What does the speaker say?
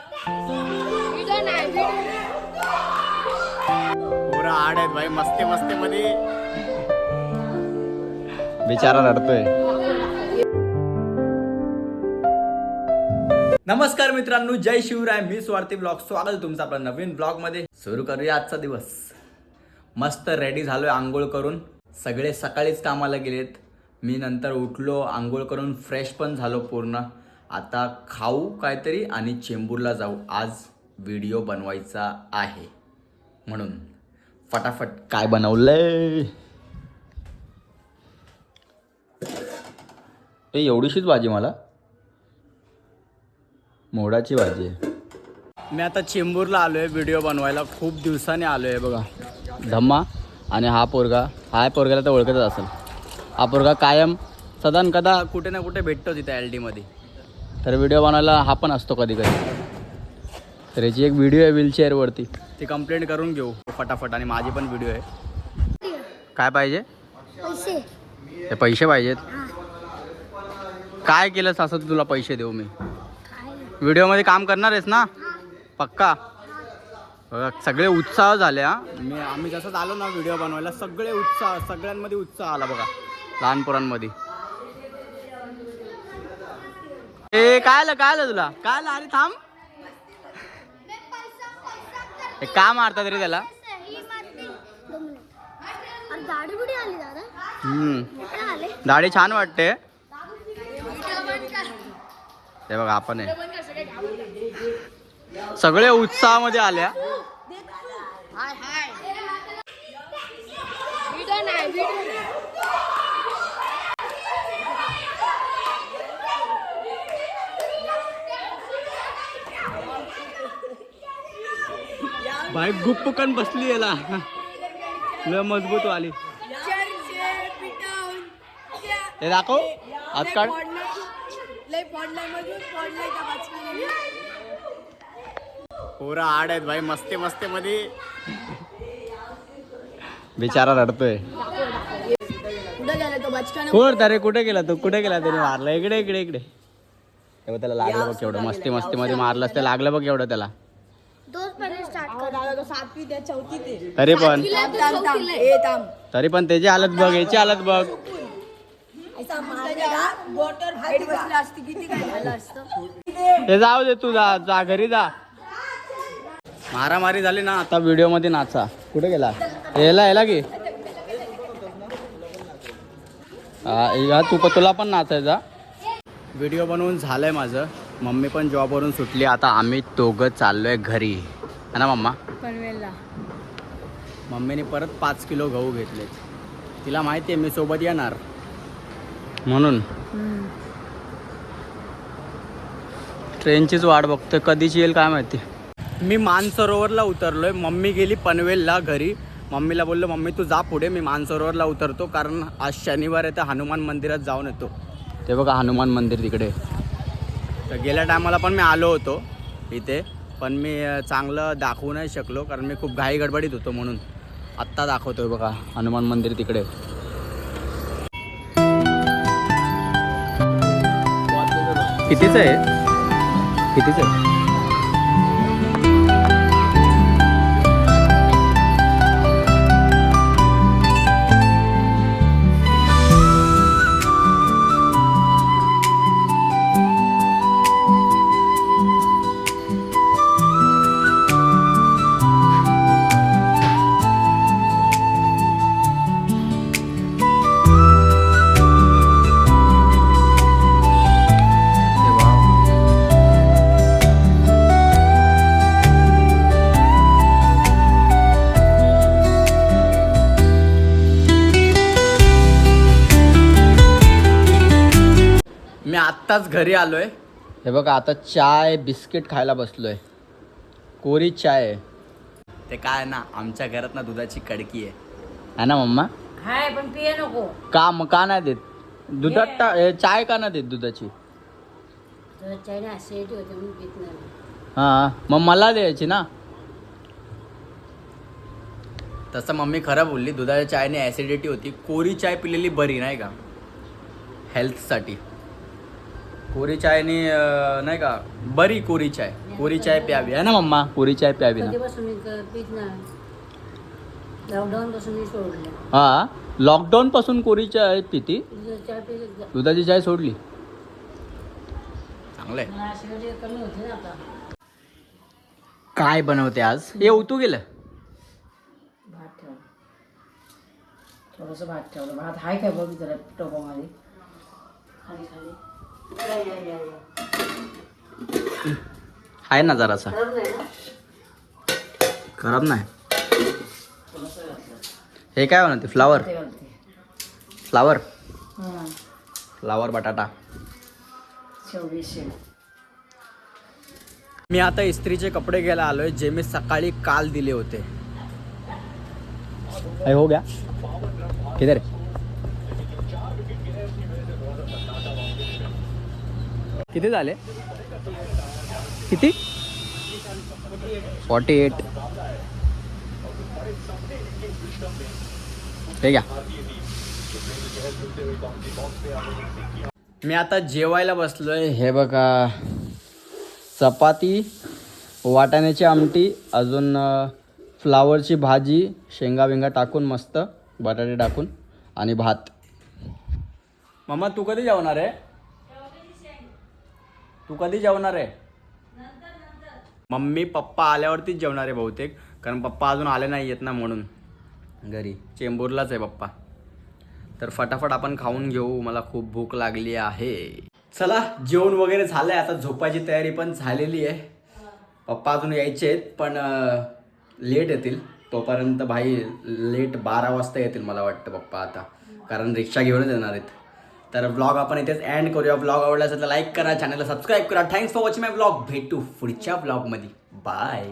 पुरा आड आहेत भाई, मस्ते मस्ते मध्ये बिचारा रडतोय. नमस्कार मित्रांनो, जय शिवराय. मी स्वार्थी ब्लॉग, स्वागत तुमचं आपल्या नवीन ब्लॉग मध्ये. सुरू करूया आजचा दिवस. मस्त रेडी झालोय आंघोळ करून. सगळे सकाळीच कामाला गेलेत. मी नंतर उठलो, आंघोळ करून फ्रेश पण झालो पूर्ण. आता खाऊ काहीतरी आणि चेंबूरला जाऊ. आज व्हिडिओ बनवायचा आहे म्हणून फटाफट काय बनवलंय. एवढीशीच भाजी, मला मोडाची भाजी आहे. मी आता चेंबूरला आलोय व्हिडिओ बनवायला. खूप दिवसांनी आलोय बघा. धम्मा आणि हा पोरग्याला तर ओळखतच असेल. हा पोरगा कायम सदान कदा कुठे ना कुठे भेटतो तिथे LD मध्ये. तर व्हिडिओ बनवायला हा पण असतो कधी कधी. तर याची एक व्हिडिओ आहे व्हीलचेअरवरती, ती कंप्लेंट करून घेऊ फटाफट. आणि माझी पण व्हिडिओ आहे. काय पाहिजे? पैसे. पैसे पाहिजेत. काय केलंस असं तुला पैसे देऊ मी? व्हिडिओमध्ये काम करणार आहेस ना पक्का? बघा सगळे उत्साह झाले. आम्ही जसंच आलो ना व्हिडिओ बनवायला, सगळ्यांमध्ये उत्साह आला बघा, लहान पोरांमध्ये. काय आलं तुला? काय आलं? अरे थांब, का मारतात रे त्याला? दाढी छान वाटते. हे बघा आपण आहे, सगळे उत्साहामध्ये आल्या. बाईक गुप्पकन बसली याला, लय मजबूत वाली. हे दाखव, आज काढ. पुरा आड आहेत भाई, मस्ते मस्ते मध्ये बिचारा रडतोय. कुठे गेला तू? कुठे गेला? त्याने मारलं. इकडे इकडे इकडे. त्याला लागलं बघ केवढं. मस्ती मस्ती मध्ये मारलं असतं, लागलं बघ एवढं त्याला. तरी पण त्याची हालत बघ, याची हालत बघ. हे जाऊ दे, तू जा घरी जा. मारामारी झाली ना आता व्हिडिओ मध्ये. नाचा कुठे गेला? याला की तुला पण नाचायचा. व्हिडिओ बनवून झालंय माझं. मम्मी पण जॉबवरून सुटली. आता आम्ही दोघं चाललोय घरी, है ना मम्मा? पनवेलला. मम्मीने परत 5 किलो गहू घेतलेत. तिला माहिती आहे मी सोबत येणार म्हणून. ट्रेनचीच वाट बघतोय, कधीची येईल काय माहिती. मी मानसरोवरला उतरलोय. मम्मी गेली पनवेलला घरी. मम्मीला बोललो मम्मी तू जा पुढे, मी मानसरोवरला उतरतो, कारण आज शनिवार आहे तर हनुमान मंदिरात जाऊन येतो. ते बघा हनुमान मंदिर तिकडे. तर गेल्या टायमाला पण मी आलो होतो इथे, पण मी चांगलं दाखवू नाही शकलो कारण मी खूप घाई गडबडीत होतो. म्हणून आत्ता दाखवतोय बघा हनुमान मंदिर तिकडे. कितीच आहे? कितीच आहे? मी आत्ताच घरी आलोय. हे बघा आता चाय बिस्किट खायला बसलोय. कोरी चाय आहे. ते काय ना आमच्या घरात ना दुधाची कडकी आहे ना मम्मा? हाय पण पिये नको. का नाही देत दुधात? चाय का नाही देत दुधाची? हा मग मला द्यायची ना. तसं मम्मी खरं बोलली, दुधाच्या चायने ॲसिडिटी होती. कोरी चाय पिलेली बरी नाही का हेल्थसाठी. कोरी चायने नाही का बरी कोरी चाय. पुरी चाय प्यावी आहे ना मम्मा, पुरी चाय प्यावी ना. कधीपासून मी पीत नाही. लॉकडाऊन पासून मी सोडले. हा, लॉकडाऊन पासून कोरी चाय पिती, चाय पीत दुधाची चाय सोडली. चांगलंय. ऍसिडिटी कमी होते ना आता. काय बनवते आज? हे उतू गेलं. भात ठेवलं, थोडंसं भात ठेवलं. भात हाय काय बघ जरा टोपामध्ये खाली खाली. आहे ना जरासा, खराब नाही ना? खराब नाही. थोडंसं घातलं. हे काय बनवते? फ्लावर. ते घालते. फ्लावर, हां, फ्लावर बटाटा. शेवगी शेव. मी आता इस्त्रीचे कपडे घ्यायला आलोय, जे मी सकाळी काल दिले होते. हो गया किधर है? किती झाले? किती? 48. हे घ्या. मी आता जेवायला बसलोय. हे बघा, चपाती, वाटाण्याची आमटी, अजून फ्लावरची भाजी, शेंगा वेंगा टाकून मस्त, बटाटे टाकून, आणि भात. मम्मा तू कधी जेवणार आहे? तू कधी जेवणार आहे? मम्मी पप्पा आल्यावरतीच जेवणार आहे बहुतेक, कारण पप्पा अजून आले नाही आहेत ना, म्हणून घरी चेंबूरलाच आहे पप्पा. तर फटाफट आपण खाऊन घेऊ, मला खूप भूक लागली आहे. चला, जेवण वगैरे झालं आहे, आता झोपायची तयारी पण झालेली आहे. पप्पा अजून यायचे आहेत, पण लेट येतील. तोपर्यंत भाई लेट 12 वाजता येतील मला वाटतं पप्पा आता, कारण रिक्षा घेऊनच येणार आहेत. तर व्लॉग आपण इथेच एंड करूया. व्लॉग आवडला असेल तर लाईक करा, चॅनलला सबस्क्राईब करा. Thanks for watching my vlog. भेटू पुढच्या व्लॉगमध्ये. बाय.